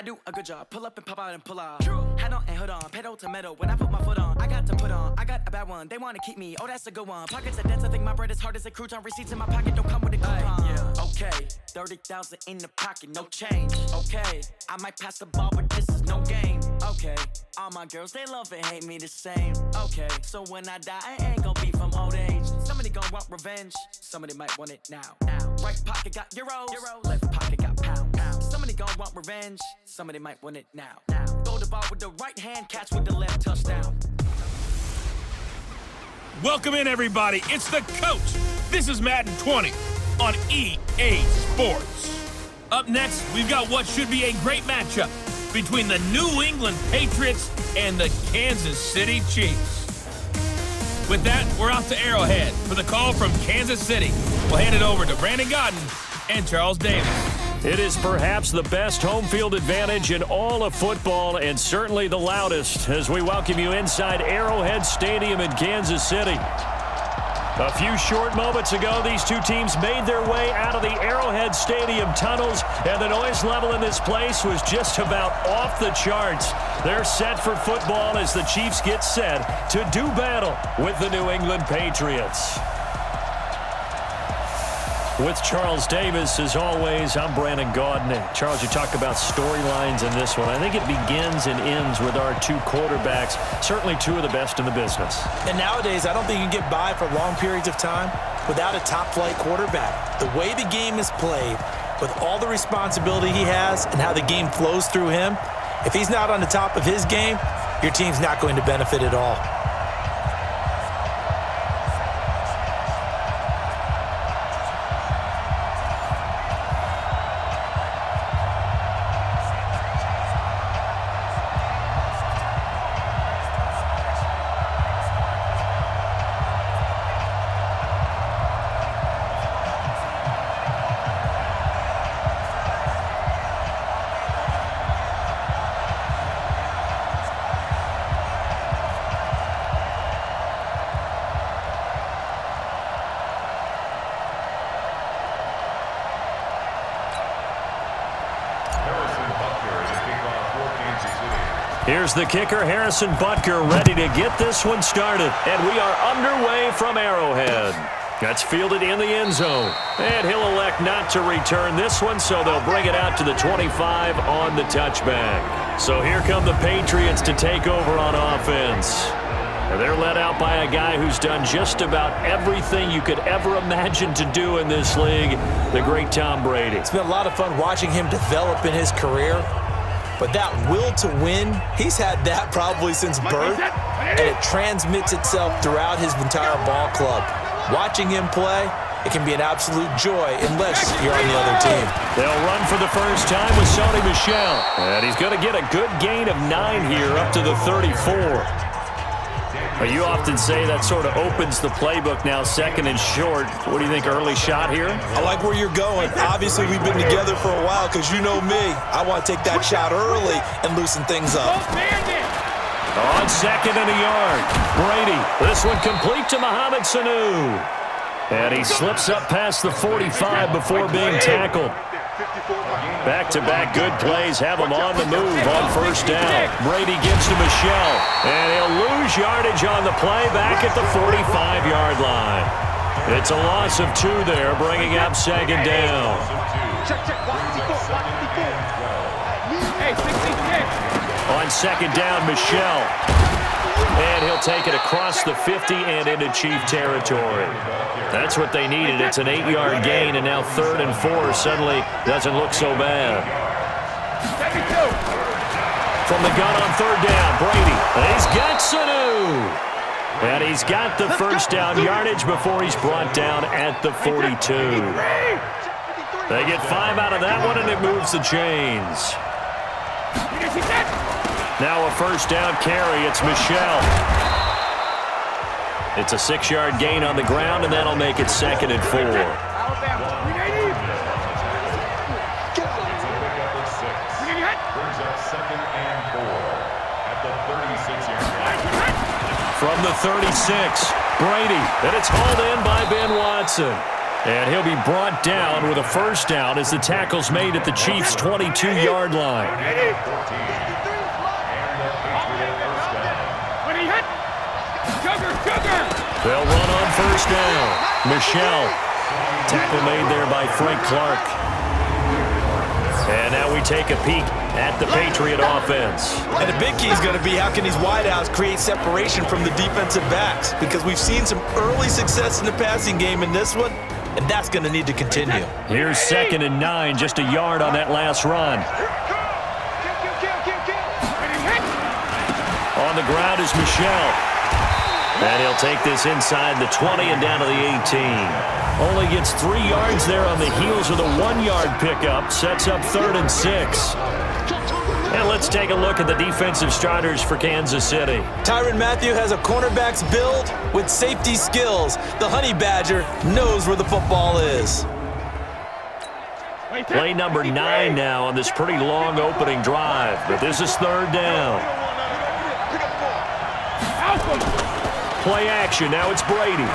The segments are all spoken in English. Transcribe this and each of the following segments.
do a good job. Pull up and pop out and pull out. Head on and hood on, pedal to metal. When I put my foot on, I got to put on. I got a bad one, they wanna keep me. Oh, that's a good one. Pockets are dense, I think my bread is hard as a crouton. Receipts in my pocket don't come with a coupon. Yeah. Okay, 30,000 in the pocket, no change. Okay, I might pass the ball, but this is no game. Okay, all my girls, they love and hate me the same. Okay, so when I die, I ain't gon' be from old age. Somebody gon' want revenge, somebody might want it now. Right pocket got euros, left pocket got pounds. Somebody gon' want revenge, somebody might want it now. Throw the ball with the right hand, catch with the left, touchdown. Welcome in, everybody. It's the coach. This is Madden 20 on EA Sports. Up next, we've got what should be a great matchup between the New England Patriots and the Kansas City Chiefs. With that, we're out to Arrowhead for the call from Kansas City. We'll hand it over to Brandon Godden and Charles Davis. It is perhaps the best home field advantage in all of football, and certainly the loudest, as we welcome you inside Arrowhead Stadium in Kansas City. A few short moments ago, these two teams made their way out of the Arrowhead Stadium tunnels, and the noise level in this place was just about off the charts. They're set for football as the Chiefs get set to do battle with the New England Patriots. With Charles Davis, as always, I'm Brandon Godden. Charles, you talk about storylines in this one. I think it begins and ends with our two quarterbacks, certainly two of the best in the business. And nowadays, I don't think you can get by for long periods of time without a top-flight quarterback. The way the game is played, with all the responsibility he has and how the game flows through him, if he's not on the top of his game, your team's not going to benefit at all. Here's the kicker, Harrison Butker, ready to get this one started. And we are underway from Arrowhead. That's fielded in the end zone. And he'll elect not to return this one, so they'll bring it out to the 25 on the touchback. So here come the Patriots to take over on offense. And they're led out by a guy who's done just about everything you could ever imagine to do in this league, the great Tom Brady. It's been a lot of fun watching him develop in his career. But that will to win, he's had that probably since birth, and it transmits itself throughout his entire ball club. Watching him play, it can be an absolute joy unless you're on the other team. They'll run for the first time with Sony Michel. And he's going to get a good gain of 9 here up to the 34. You often say that sort of opens the playbook now, second and short. What do you think, early shot here? I like where you're going. Obviously, we've been together for a while because you know me. I want to take that shot early and loosen things up. On second and a yard, Brady. This one complete to Mohamed Sanu. And he slips up past the 45 before being tackled. Back-to-back good plays have him on the move on first down. Brady gives to Michel, and he'll lose yardage on the play back at the 45-yard line. It's a loss of 2 there, bringing up second down. On second down, Michel. And he'll take it across the 50 and into Chief territory. That's what they needed. It's an 8-yard gain, and now 3rd and 4 suddenly doesn't look so bad. From the gun on 3rd down, Brady. He's got Sanu. And he's got the first down yardage before he's brought down at the 42. They get 5 out of that one, and it moves the chains. Now a first down carry. It's Michel. It's a 6-yard gain on the ground, and that'll make it 2nd and 4. From the 36, Brady, and it's hauled in by Ben Watson. And he'll be brought down with a first down as the tackle's made at the Chiefs' 22-yard line. They'll run on first down. Michelle. Tackle made there by Frank Clark. And now we take a peek at the Patriot offense. And the big key is going to be how can these wideouts create separation from the defensive backs? Because we've seen some early success in the passing game in this one, and that's going to need to continue. Here's 2nd and 9, just a yard on that last run. On the ground is Michelle. And he'll take this inside the 20 and down to the 18. Only gets 3 yards there on the heels of the 1-yard pickup. Sets up 3rd and 6. And let's take a look at the defensive starters for Kansas City. Tyrann Mathieu has a cornerback's build with safety skills. The Honey Badger knows where the football is. Play number 9 now on this pretty long opening drive. But this is 3rd down. Play action. Now it's Brady.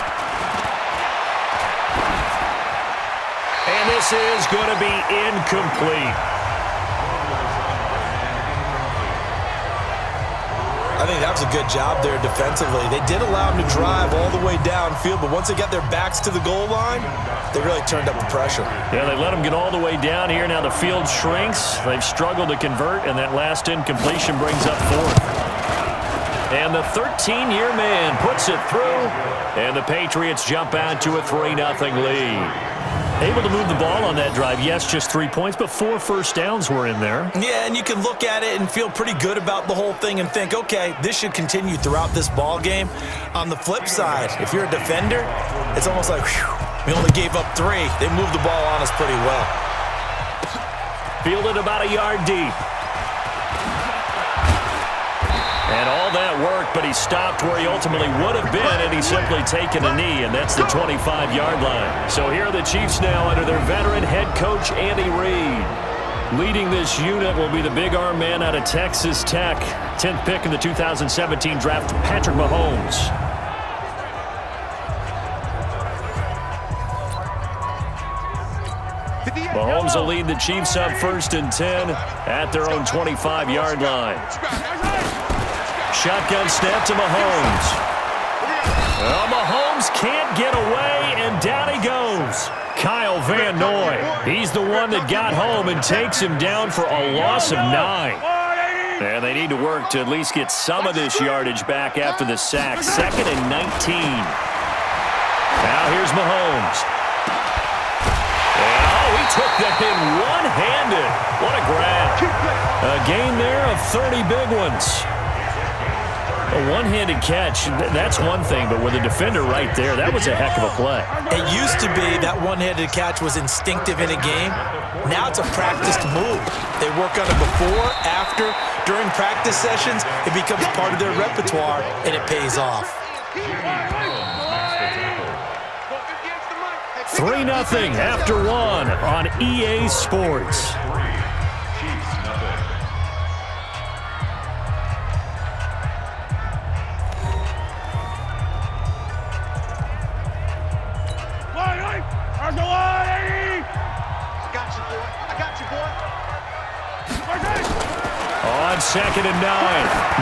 And this is going to be incomplete. I think that was a good job there defensively. They did allow them to drive all the way downfield, but once they got their backs to the goal line, they really turned up the pressure. Yeah, they let them get all the way down here. Now the field shrinks. They've struggled to convert, and that last incompletion brings up 4th. And the 13-year man puts it through, and the Patriots jump out to a 3-0 lead. Able to move the ball on that drive. Yes, just 3 points, but 4 first downs were in there. Yeah, and you can look at it and feel pretty good about the whole thing and think, okay, this should continue throughout this ball game. On the flip side, if you're a defender, it's almost like, whew, we only gave up 3. They moved the ball on us pretty well. Fielded about a yard deep. And all that work, but he stopped where he ultimately would have been, and he's simply taken a knee, and that's the 25-yard line. So here are the Chiefs now under their veteran head coach, Andy Reid. Leading this unit will be the big arm man out of Texas Tech. 10th pick in the 2017 draft, Patrick Mahomes. Mahomes will lead the Chiefs up 1st and 10 at their own 25-yard line. Shotgun snap to Mahomes. Well, Mahomes can't get away, and down he goes. Kyle Van Noy. He's the one that got home and takes him down for a loss of 9. And they need to work to at least get some of this yardage back after the sack. 2nd and 19. Now here's Mahomes. Oh, he took that in one-handed. What a grab. A gain there of 30 big ones. A one-handed catch, that's one thing, but with a defender right there, that was a heck of a play. It used to be that one-handed catch was instinctive in a game. Now it's a practiced move. They work on it before, after, during practice sessions. It becomes part of their repertoire, and it pays off. 3-0 after 1 on EA Sports. On 2nd and 9,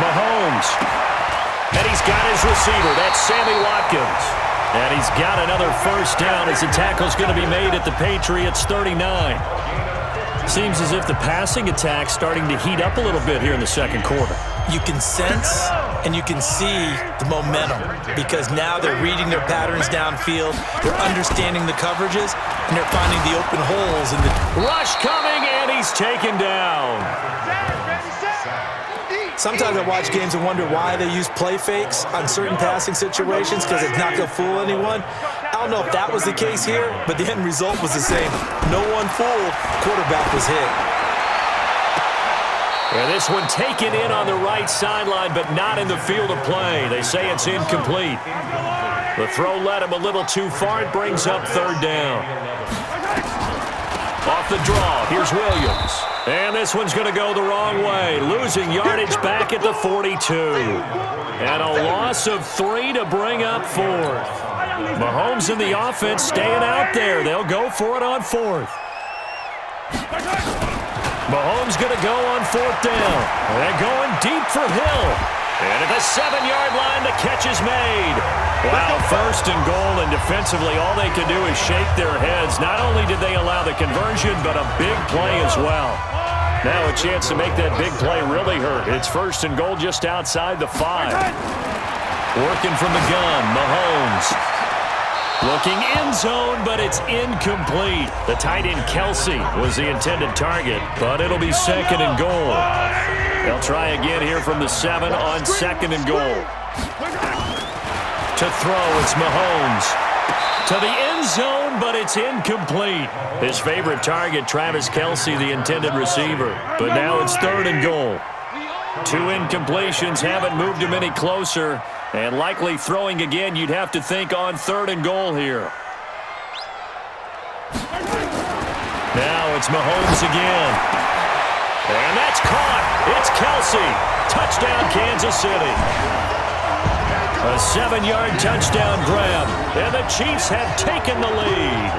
Mahomes. And he's got his receiver. That's Sammy Watkins. And he's got another first down as the tackle's going to be made at the Patriots' 39. Seems as if the passing attack's starting to heat up a little bit here in the second quarter. You can sense and you can see the momentum because now they're reading their patterns downfield, they're understanding the coverages, and they're finding the open holes in the rush coming, and he's taken down. Sometimes I watch games and wonder why they use play fakes on certain passing situations because it's not going to fool anyone. I don't know if that was the case here, but the end result was the same. No one fooled. Quarterback was hit. And this one taken in on the right sideline, but not in the field of play. They say it's incomplete. The throw led him a little too far. It brings up 3rd down. Off the draw, here's Williams. And this one's going to go the wrong way. Losing yardage back at the 42. And a loss of 3 to bring up 4th. Mahomes and the offense staying out there. They'll go for it on fourth. Mahomes going to go on fourth down. They're going deep for Hill. And at the 7-yard line, the catch is made. Wow, first and goal, and defensively, all they can do is shake their heads. Not only did they allow the conversion, but a big play as well. Now a chance to make that big play really hurt. It's first and goal just outside the 5. Working from the gun, Mahomes. Looking end zone, but it's incomplete. The tight end, Kelsey, was the intended target, but it'll be second and goal. They'll try again here from the 7 on second and goal. To throw, it's Mahomes. To the end zone, but it's incomplete. His favorite target, Travis Kelsey, the intended receiver. But now it's third and goal. 2 incompletions haven't moved him any closer. And likely throwing again, you'd have to think on third and goal here. Now it's Mahomes again. And that's caught. It's Kelsey. Touchdown, Kansas City. A 7-yard touchdown grab. And the Chiefs have taken the lead.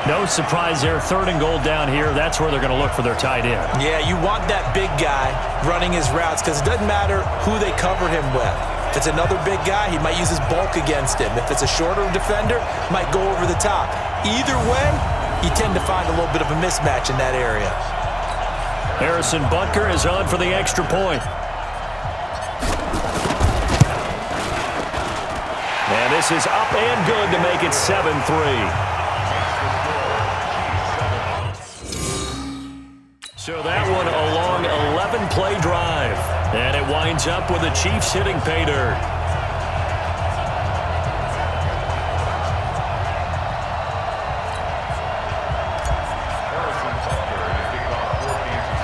No surprise there. Third and goal down here. That's where they're going to look for their tight end. Yeah, you want that big guy running his routes because it doesn't matter who they cover him with. If it's another big guy, he might use his bulk against him. If it's a shorter defender, might go over the top. Either way, you tend to find a little bit of a mismatch in that area. Harrison Butker is on for the extra point. And this is up and good to make it 7-3. So that one a long 11-play drive. And it winds up with the Chiefs hitting pay dirt.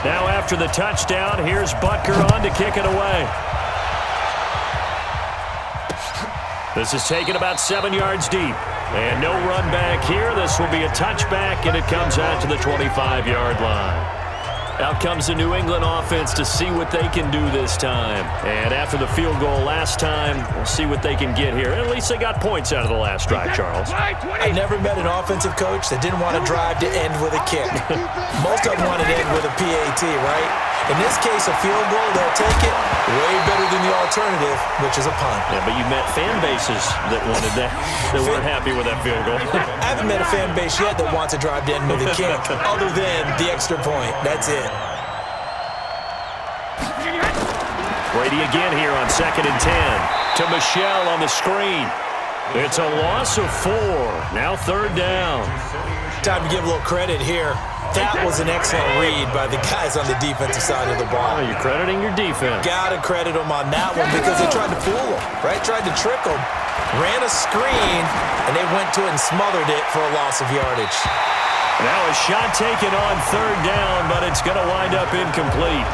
Now after the touchdown, here's Butker on to kick it away. This is taken about 7 yards deep. And no run back here. This will be a touchback, and it comes out to the 25-yard line. Out comes the New England offense to see what they can do this time. And after the field goal last time, we'll see what they can get here. At least they got points out of the last drive, Charles. I never met an offensive coach that didn't want to drive to end with a kick. Most of them wanted to end with a PAT, right? In this case, a field goal, they'll take it. Way better than the alternative, which is a punt. Yeah, but you met fan bases that wanted that, that weren't happy with that field goal. I haven't met a fan base yet that wants to drive to end with a kick, other than the extra point. That's it. Brady again here on second and 10. To Michelle on the screen. It's a loss of 4. Now third down. Time to give a little credit here. That was an excellent read by the guys on the defensive side of the ball. Oh, you're crediting your defense. Gotta credit them on that one because they tried to fool them, right? Tried to trick them. Ran a screen, and they went to it and smothered it for a loss of yardage. Now a shot taken on third down, but it's going to wind up incomplete.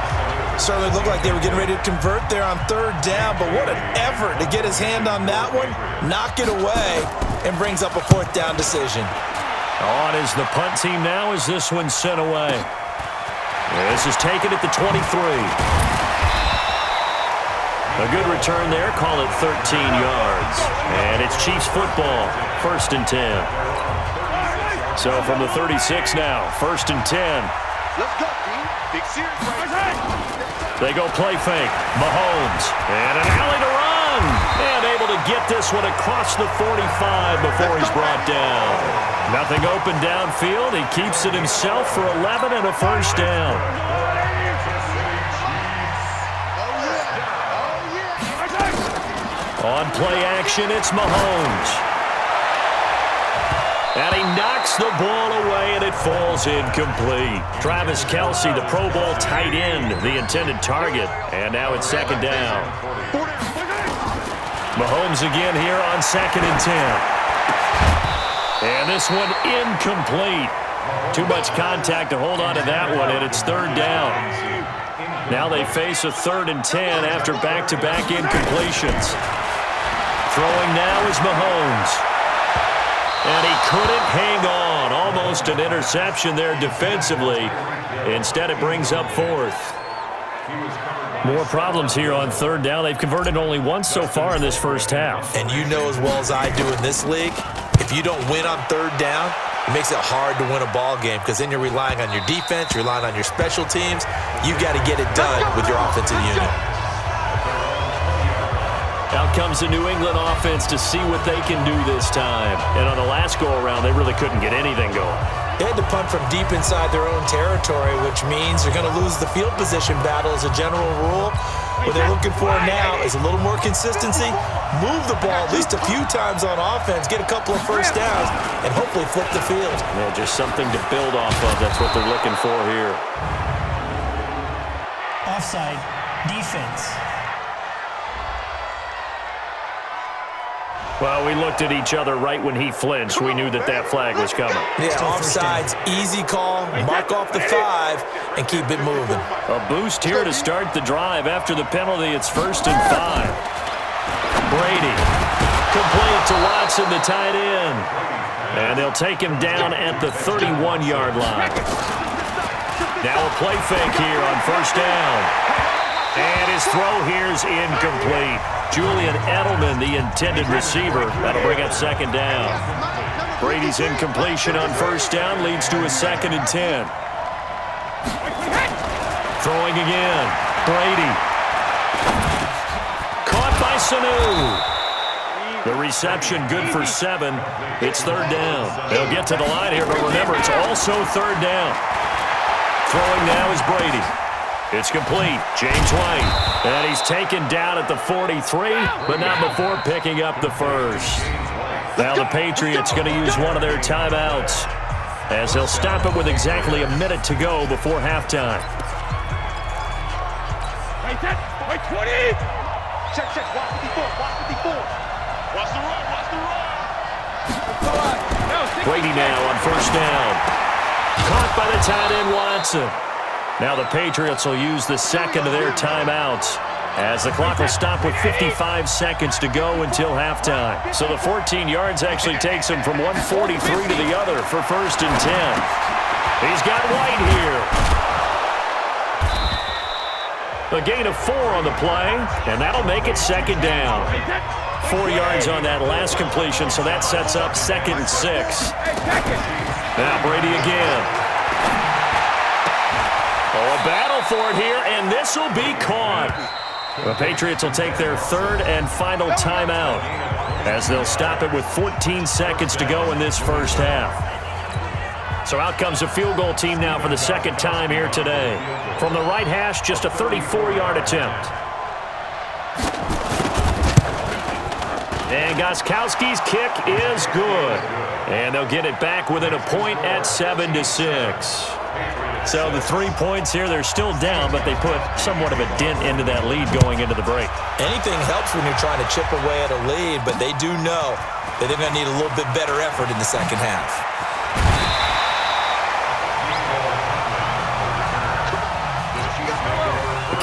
Certainly looked like they were getting ready to convert there on third down, but what an effort to get his hand on that one, knock it away, and brings up a fourth down decision. On is the punt team now as this one's sent away. This is taken at the 23. A good return there, call it 13 yards. And it's Chiefs football, first and 10. So from the 36 now, first and 10. Let's go, team. Big series right. They go play fake. Mahomes. And an alley to run. And able to get this one across the 45 before he's brought down. Nothing open downfield. He keeps it himself for 11 and a first down. On play action, it's Mahomes. And he knocks the ball away, and it falls incomplete. Travis Kelsey, the Pro Bowl tight end, the intended target. And now it's second down. Mahomes again here on second and 10. And this one incomplete. Too much contact to hold on to that one, and it's third down. Now they face a third and 10 after back-to-back incompletions. Throwing now is Mahomes. And he couldn't hang on. Almost an interception there defensively. Instead, it brings up fourth. More problems here on third down. They've converted only once so far in this first half. And you know as well as I do in this league, if you don't win on third down, it makes it hard to win a ball game because then you're relying on your defense, you're relying on your special teams. You've got to get it done with your offensive unit. Out comes the New England offense to see what they can do this time. And on the last go-around, they really couldn't get anything going. They had to punt from deep inside their own territory, which means they're going to lose the field position battle as a general rule. What they're looking for now is a little more consistency, move the ball at least a few times on offense, get a couple of first downs, and hopefully flip the field. Yeah, just something to build off of. That's what they're looking for here. Offside, defense. Well, we looked at each other right when he flinched. We knew that that flag was coming. Yeah, offsides, easy call, mark off the 5, and keep it moving. A boost here to start the drive. After the penalty, it's 1st and 5. Brady, complete to Watson, the tight end. And they'll take him down at the 31-yard line. Now a play fake here on 1st down. And his throw here is incomplete. Julian Edelman, the intended receiver. That'll bring up 2nd down. Brady's incompletion on 1st down leads to a 2nd and 10. Throwing again. Brady. Caught by Sanu. The reception good for 7. It's 3rd down. They'll get to the line here, but remember, it's also 3rd down. Throwing now is Brady. It's complete. James White. And he's taken down at the 43, but not before picking up the first. Now the Patriots going to use one of their timeouts as they'll stop it with exactly a minute to go before halftime. Wait, 20. Check. Watch 54. Watch the run. Brady now on 1st down. Caught by the tight end Watson. Now the Patriots will use the 2nd of their timeouts as the clock will stop with 55 seconds to go until halftime. So the 14 yards actually takes him from 143 to the other for 1st and 10. He's got White here. A gain of 4 on the play, and that'll make it 2nd down. 4 yards on that last completion, so that sets up 2nd and 6. Now Brady again. Oh, a battle for it here, and this will be caught. The Patriots will take their 3rd and final timeout as they'll stop it with 14 seconds to go in this first half. So out comes a field goal team now for the 2nd time here today. From the right hash, just a 34-yard attempt. And Gostkowski's kick is good. And they'll get it back within a point at 7-6. So the 3 points here, they're still down, but they put somewhat of a dent into that lead going into the break. Anything helps when you're trying to chip away at a lead, but they do know that they're going to need a little bit better effort in the 2nd half.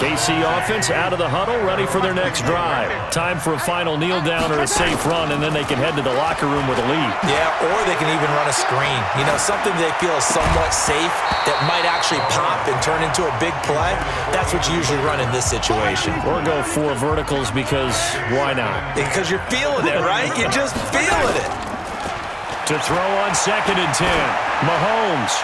KC offense out of the huddle, ready for their next drive. Time for a final kneel down or a safe run, and then they can head to the locker room with a lead. Yeah, or they can even run a screen. You know, something they feel is somewhat safe that might actually pop and turn into a big play. That's what you usually run in this situation. Or go 4 verticals because why not? Because you're feeling it, right? You're just feeling it. To throw on 2nd and 10, Mahomes.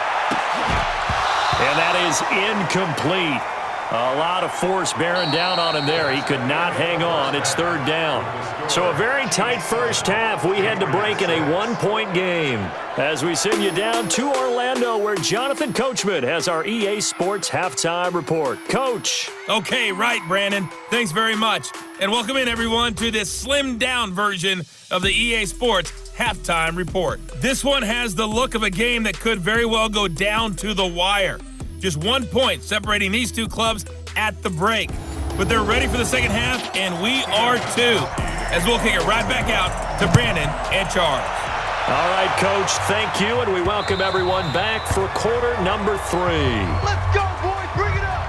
And that is incomplete. A lot of force bearing down on him there. He could not hang on. It's 3rd down. So a very tight first half. We had to break in a 1-point game as we send you down to Orlando where Jonathan Coachman has our EA Sports Halftime Report. Coach. Okay, right, Brandon. Thanks very much. And welcome in, everyone, to this slimmed-down version of the EA Sports Halftime Report. This one has the look of a game that could very well go down to the wire. Just 1 point separating these two clubs at the break. But they're ready for the 2nd half, and we are too, as we'll kick it right back out to Brandon and Charles. All right, Coach, thank you, and we welcome everyone back for quarter number 3. Let's go, boys. Bring it up.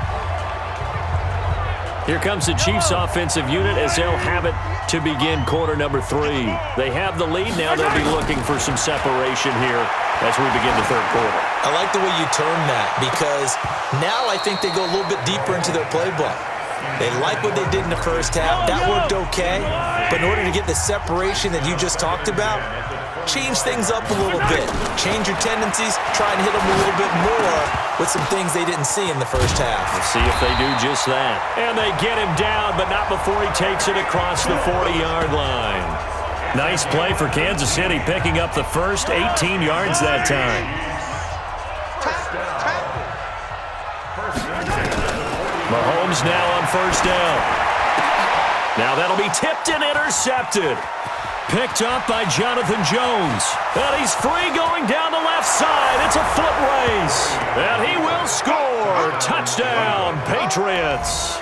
Here comes the Chiefs offensive unit as they'll have it to begin quarter number 3. They have the lead. Now they'll be looking for some separation here as we begin the 3rd quarter. I like the way you term that because now I think they go a little bit deeper into their playbook. They like what they did in the first half. That worked okay. But in order to get the separation that you just talked about, change things up a little bit. Change your tendencies. Try and hit them a little bit more with some things they didn't see in the first half. Let's see if they do just that. And they get him down, but not before he takes it across the 40-yard line. Nice play for Kansas City, picking up the first 18 yards that time. Mahomes now on first down. Now that'll be tipped and intercepted. Picked up by Jonathan Jones. And he's free going down the left side. It's a foot race. And he will score. Touchdown, Patriots.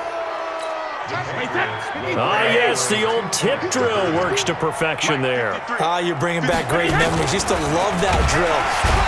Yes, the old tip drill works to perfection there. You're bringing back great memories. Used to love that drill.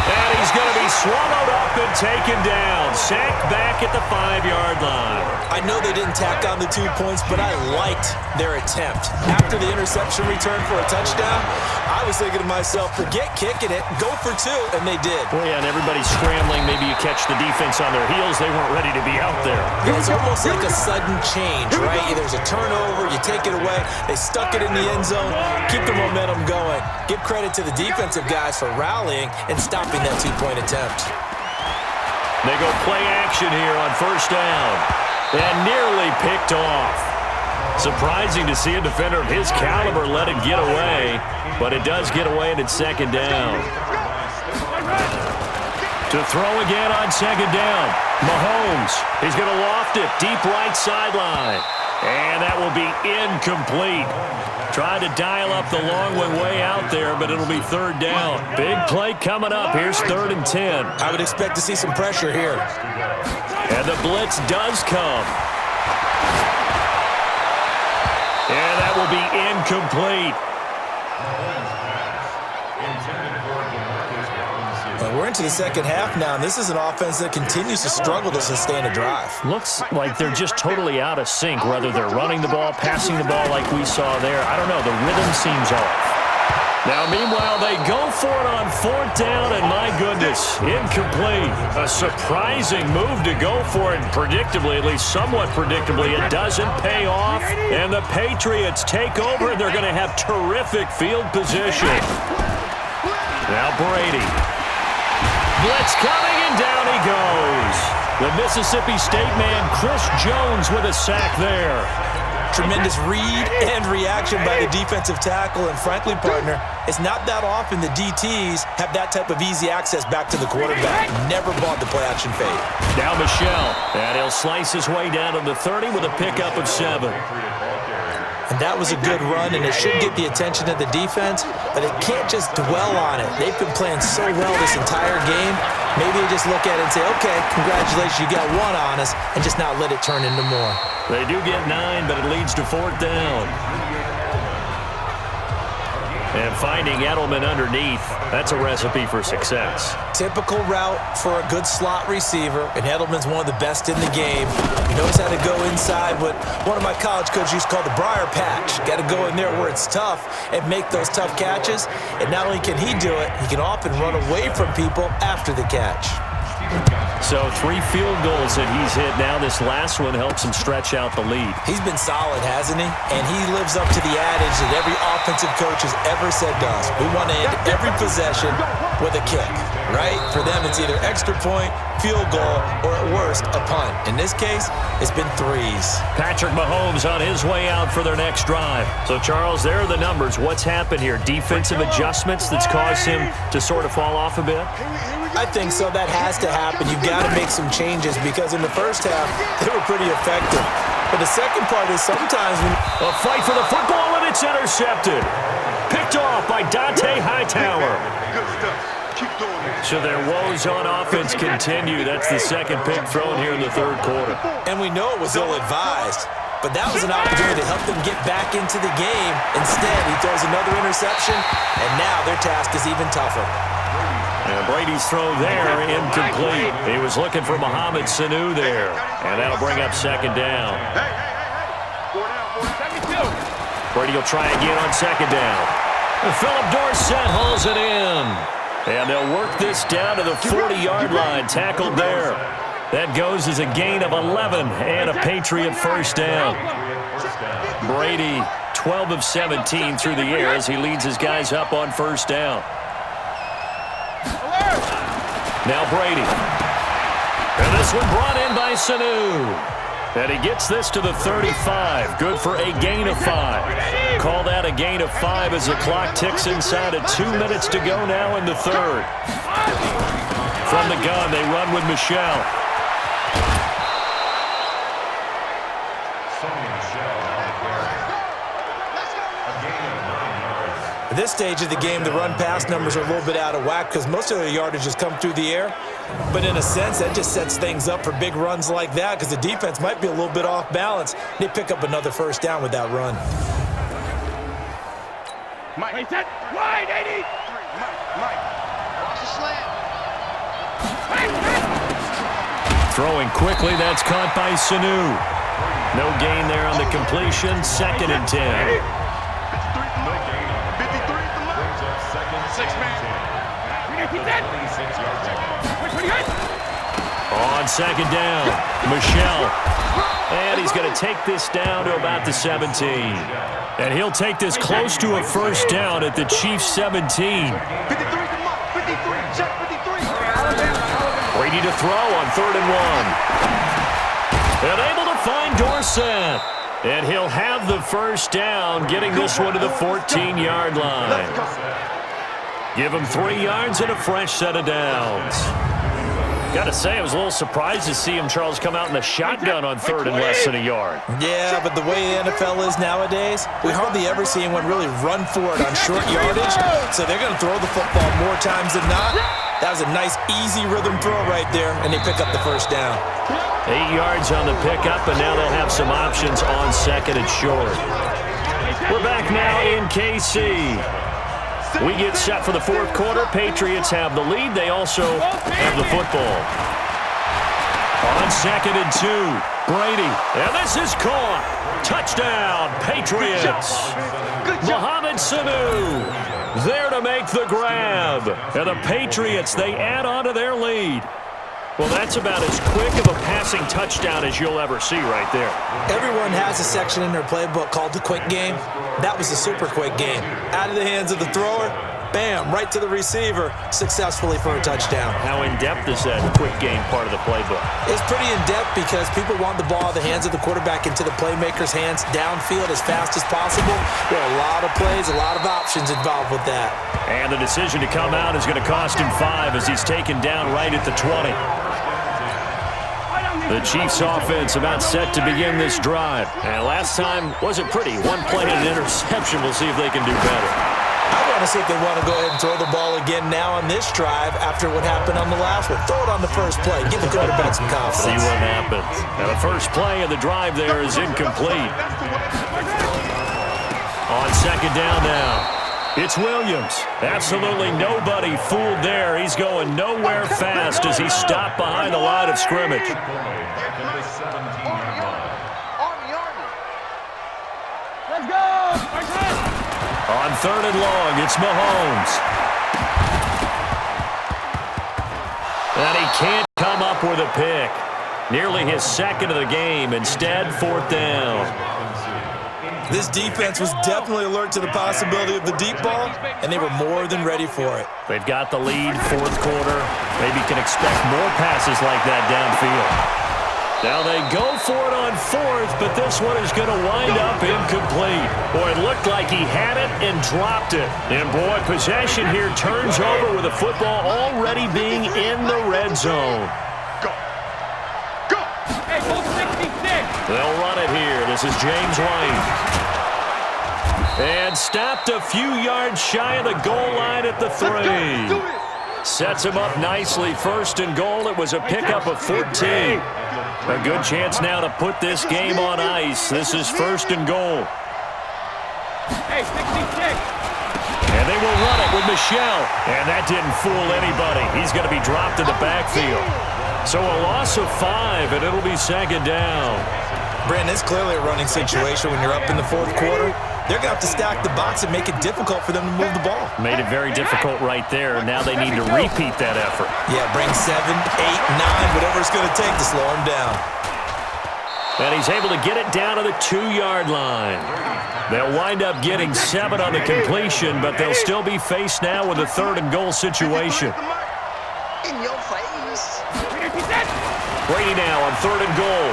And he's going to be swallowed up and taken down. Sacked back at the 5-yard line. I know they didn't tack on the 2 points, but I liked their attempt. After the interception return for a touchdown, I was thinking to myself, forget kicking it, go for 2, and they did. Well, yeah, and everybody's scrambling. Maybe you catch the defense on their heels. They weren't ready to be out there. It's almost like a sudden change, right? There's a turnover, you take it away, they stuck it in the end zone, keep the momentum going. Give credit to the defensive guys for rallying and stopping that 2-point attempt. They go play action here on first down. And nearly picked off. Surprising to see a defender of his caliber let it get away, but it does get away and it's second down. To throw again on second down. Mahomes, he's going to loft it deep right sideline. And that will be incomplete. Trying to dial up the long one way out there, but it'll be third down. Big play coming up. Here's 3rd and 10. I would expect to see some pressure here. And the blitz does come. And that will be incomplete. We're into the second half now, and this is an offense that continues to struggle to sustain a drive. Looks like they're just totally out of sync, whether they're running the ball, passing the ball like we saw there. I don't know. The rhythm seems off. Now, meanwhile, they go for it on 4th down, and my goodness, incomplete. A surprising move to go for it, and predictably, at least somewhat predictably, it doesn't pay off, and the Patriots take over, and they're going to have terrific field position. Now Brady. Blitz coming, and down he goes. The Mississippi State man, Chris Jones, with a sack there. Tremendous read and reaction by the defensive tackle, and frankly, partner, it's not that often the DTs have that type of easy access back to the quarterback. Never bought the play-action fade. Now Michelle, and he'll slice his way down to the 30 with a pickup of 7. And that was a good run, and it should get the attention of the defense, but it can't just dwell on it. They've been playing so well this entire game. Maybe they just look at it and say, okay, congratulations, you got 1 on us, and just not let it turn into more. They do get 9, but it leads to 4th down. And finding Edelman underneath, that's a recipe for success. Typical route for a good slot receiver, and Edelman's one of the best in the game. He knows how to go inside what one of my college coaches used to call the briar patch. Got to go in there where it's tough and make those tough catches. And not only can he do it, he can often run away from people after the catch. So 3 field goals that he's hit now. This last one helps him stretch out the lead. He's been solid, hasn't he? And he lives up to the adage that every offensive coach has ever said to us. We want to end every possession with a kick, right? For them, it's either extra point, field goal, or at worst, a punt. In this case, it's been 3s. Patrick Mahomes on his way out for their next drive. So, Charles, there are the numbers. What's happened here? Defensive adjustments that's caused him to sort of fall off a bit? I think so. That has to happen. You've got to make some changes because in the first half, they were pretty effective. But the second part is sometimes when... A fight for the football, and it's intercepted. Picked off by Dante Hightower. Good stuff. Keep doing it. So their woes on offense continue. That's the second pick thrown here in the 3rd quarter. And we know it was ill-advised. But that was an opportunity to help them get back into the game. Instead, he throws another interception, and now their task is even tougher. And Brady's throw there, incomplete. He was looking for Mohamed Sanu there. And that'll bring up second down. Brady will try again on second down. And Philip Dorsett hauls it in. And they'll work this down to the 40-yard line. Tackled there. That goes as a gain of 11 and a Patriot first down. Brady, 12 of 17 through the air as he leads his guys up on first down. Now Brady. And this one brought in by Sanu. And he gets this to the 35. Good for a gain of 5. Call that a gain of 5 as the clock ticks inside of 2 minutes to go now in the third. From the gun, they run with Michelle. At this stage of the game, the run-pass numbers are a little bit out of whack because most of the yardage has come through the air. But in a sense, that just sets things up for big runs like that because the defense might be a little bit off balance. They pick up another first down with that run. Mike, set, wide, 80. Mike, watch the slant. Throwing quickly, that's caught by Sanu. No gain there on the completion, 2nd and 10. 6-man. On 2nd down, Michelle. And he's going to take this down to about the 17. And he'll take this close to a first down at the Chiefs 17. 53 to Mike, 53, check 53. Brady to throw on 3rd and 1. And able to find Dorsett. And he'll have the first down, getting this one to the 14-yard line. Give him 3 yards and a fresh set of downs. Got to say, I was a little surprised to see him, Charles, come out in the shotgun on 3rd and less than a yard. Yeah, but the way the NFL is nowadays, we hardly ever see anyone really run for it on short yardage. So they're going to throw the football more times than not. That was a nice, easy rhythm throw right there, and they pick up the first down. 8 yards on the pickup, and now they'll have some options on 2nd and short. We're back now in KC. We get set for the 4th quarter. Patriots have the lead. They also have the football. On 2nd and 2, Brady. And this is caught. Touchdown, Patriots. Mohamed Sanu there to make the grab. And the Patriots, they add on to their lead. Well, that's about as quick of a passing touchdown as you'll ever see right there. Everyone has a section in their playbook called the quick game. That was the super quick game. Out of the hands of the thrower, bam, right to the receiver, successfully for a touchdown. How in-depth is that quick game part of the playbook? It's pretty in-depth because people want the ball in the hands of the quarterback into the playmaker's hands downfield as fast as possible. There are a lot of plays, a lot of options involved with that. And the decision to come out is going to cost him 5 as he's taken down right at the 20. The Chiefs offense about set to begin this drive. And last time wasn't pretty. 1 play and an interception. We'll see if they can do better. I want to see if they want to go ahead and throw the ball again now on this drive after what happened on the last one. Throw it on the first play. Give the quarterback some confidence. See what happens. Now the first play of the drive there is incomplete. On 2nd down now. It's Williams. Absolutely nobody fooled there. He's going nowhere fast as he's stopped behind the line of scrimmage. Let's go! On 3rd and long, it's Mahomes. And he can't come up with a pick. Nearly his 2nd of the game. Instead, 4th down. This defense was definitely alert to the possibility of the deep ball, and they were more than ready for it. They've got the lead, 4th quarter. Maybe can expect more passes like that downfield. Now they go for it on 4th, but this one is going to wind up incomplete. Boy, it looked like he had it and dropped it. And boy, possession here turns over with the football already being in the red zone. Go! Go! Hey, go 66! They'll run it here. This is James White. And stopped a few yards shy of the goal line at the 3. Sets him up nicely. 1st and goal. It was a pickup of 14. A good chance now to put this game on ice. This is 1st and goal. Hey, 66! And they will run it with Michelle. And that didn't fool anybody. He's going to be dropped in the backfield. So a loss of 5, and it'll be 2nd down. Brandon, it's clearly a running situation when you're up in the fourth quarter. They're going to have to stack the box and make it difficult for them to move the ball. Made it very difficult right there. Now they need to repeat that effort. Yeah, bring 7, 8, 9, whatever it's going to take to slow him down. And he's able to get it down to the 2-yard line. They'll wind up getting 7 on the completion, but they'll still be faced now with a 3rd and goal situation. In your face. Brady now on 3rd and goal.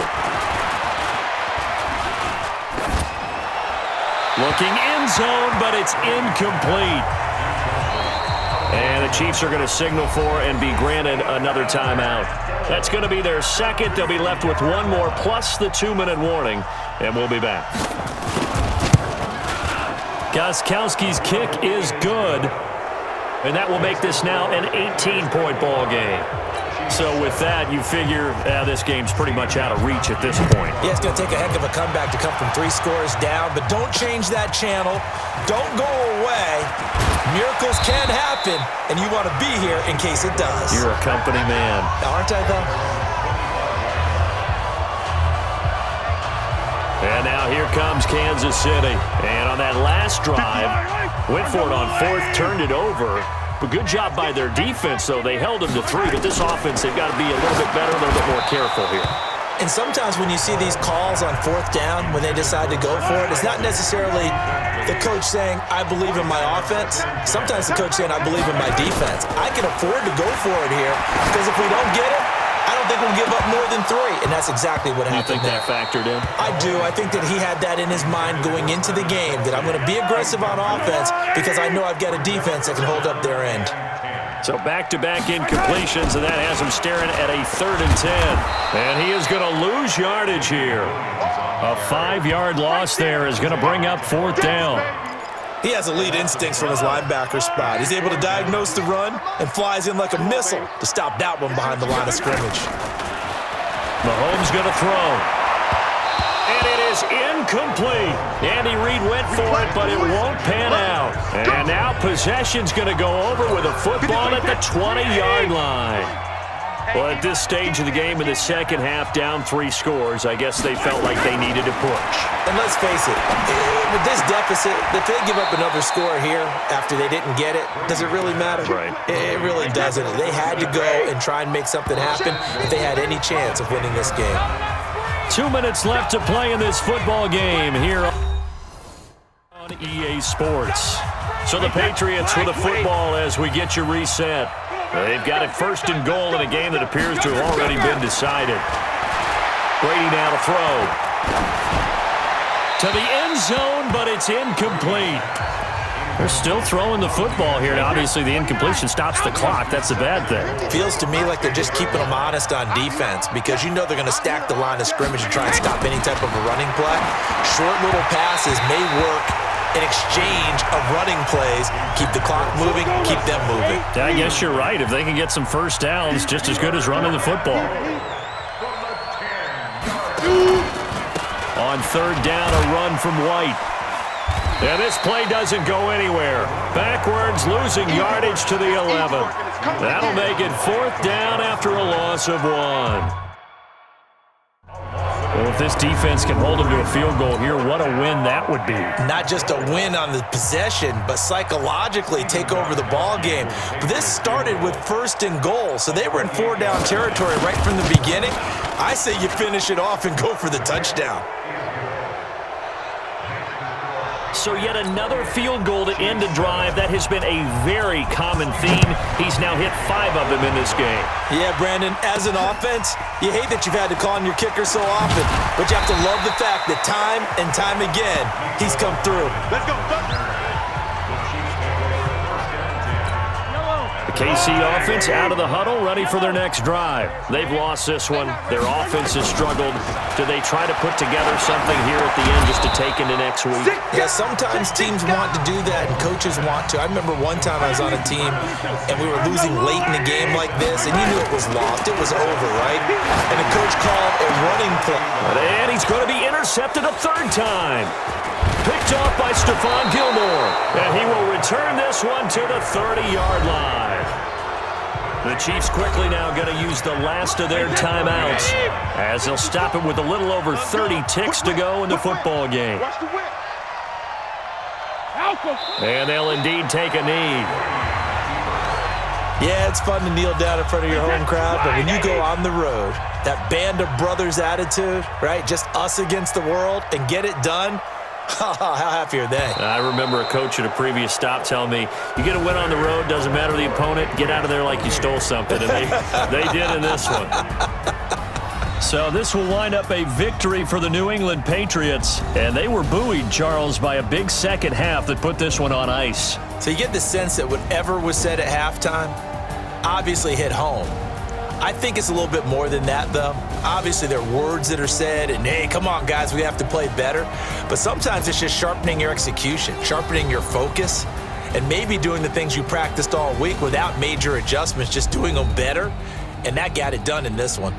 Looking end zone, but it's incomplete. And the Chiefs are going to signal for and be granted another timeout. That's going to be their second. They'll be left with 1 more plus the 2-minute warning, and we'll be back. Gostkowski's kick is good, and that will make this now an 18-point ball game. So with that, you figure this game's pretty much out of reach at this point. Yeah, it's going to take a heck of a comeback to come from 3 scores down, but don't change that channel. Don't go away. Miracles can happen, and you want to be here in case it does. You're a company man. Aren't I, though? And now here comes Kansas City. And on that last drive, went for it on 4th, turned it over. But good job by their defense, though. They held them to 3, but this offense, they've got to be a little bit better, a little bit more careful here. And sometimes when you see these calls on 4th down, when they decide to go for it, it's not necessarily the coach saying, I believe in my offense. Sometimes the coach saying, I believe in my defense. I can afford to go for it here, because if we don't get it, I don't think we'll give up more than 3, and that's exactly what happened there. You think that factored in? I do. I think that he had that in his mind going into the game, that I'm going to be aggressive on offense because I know I've got a defense that can hold up their end. So back-to-back incompletions, and that has him staring at a 3rd and 10. And he is going to lose yardage here. A 5-yard loss there is going to bring up 4th down. He has elite instincts from his linebacker spot. He's able to diagnose the run and flies in like a missile to stop that one behind the line of scrimmage. Mahomes going to throw. And it is incomplete. Andy Reid went for it, but it won't pan out. And now possession's going to go over with a football at the 20-yard line. Well, at this stage of the game in the second half, down 3 scores, I guess they felt like they needed to push. And let's face it, with this deficit, if they give up another score here after they didn't get it, does it really matter? Right. It really doesn't. They had to go and try and make something happen if they had any chance of winning this game. 2 minutes left to play in this football game here on EA Sports. So the Patriots with a football as we get you reset. They've got it 1st and goal in a game that appears to have already been decided. Brady now to throw. To the end zone, but it's incomplete. They're still throwing the football here. Now, obviously, the incompletion stops the clock. That's the bad thing. Feels to me like they're just keeping them honest on defense because you know they're going to stack the line of scrimmage and try and stop any type of a running play. Short little passes may work in exchange of running plays. Keep the clock moving, keep them moving. I guess you're right. If they can get some first downs, just as good as running the football. On 3rd down, a run from White. And this play doesn't go anywhere. Backwards, losing yardage to the 11. That'll make it 4th down after a loss of 1. Well, if this defense can hold them to a field goal here, what a win that would be. Not just a win on the possession, but psychologically take over the ball game. But this started with 1st and goal, so they were in 4-down territory right from the beginning. I say you finish it off and go for the touchdown. So yet another field goal to end a drive. That has been a very common theme. He's now hit 5 of them in this game. Yeah, Brandon, as an offense, you hate that you've had to call on your kicker so often, but you have to love the fact that time and time again, he's come through. Let's go. KC offense out of the huddle, ready for their next drive. They've lost this one. Their offense has struggled. Do they try to put together something here at the end just to take into next week? Yeah, sometimes teams want to do that and coaches want to. I remember one time I was on a team and we were losing late in the game like this, and you knew it was lost. It was over, right? And the coach called a running play. And he's going to be intercepted a 3rd time. Picked off by Stephon Gilmore. And he will return this one to the 30-yard line. The Chiefs quickly now going to use the last of their timeouts as they'll stop it with a little over 30 ticks to go in the football game. And they'll indeed take a knee. Yeah, it's fun to kneel down in front of your home crowd, but when you go on the road, that band of brothers attitude, right, just us against the world, and get it done, how happy are they? I remember a coach at a previous stop telling me, you get a win on the road, doesn't matter the opponent, get out of there like you stole something, and they did in this one. So this will wind up a victory for the New England Patriots, and they were buoyed, Charles, by a big second half that put this one on ice. So you get the sense that whatever was said at halftime obviously hit home. I think it's a little bit more than that, though. Obviously, there are words that are said, and, hey, come on, guys, we have to play better. But sometimes it's just sharpening your execution, sharpening your focus, and maybe doing the things you practiced all week without major adjustments, just doing them better. And that got it done in this one.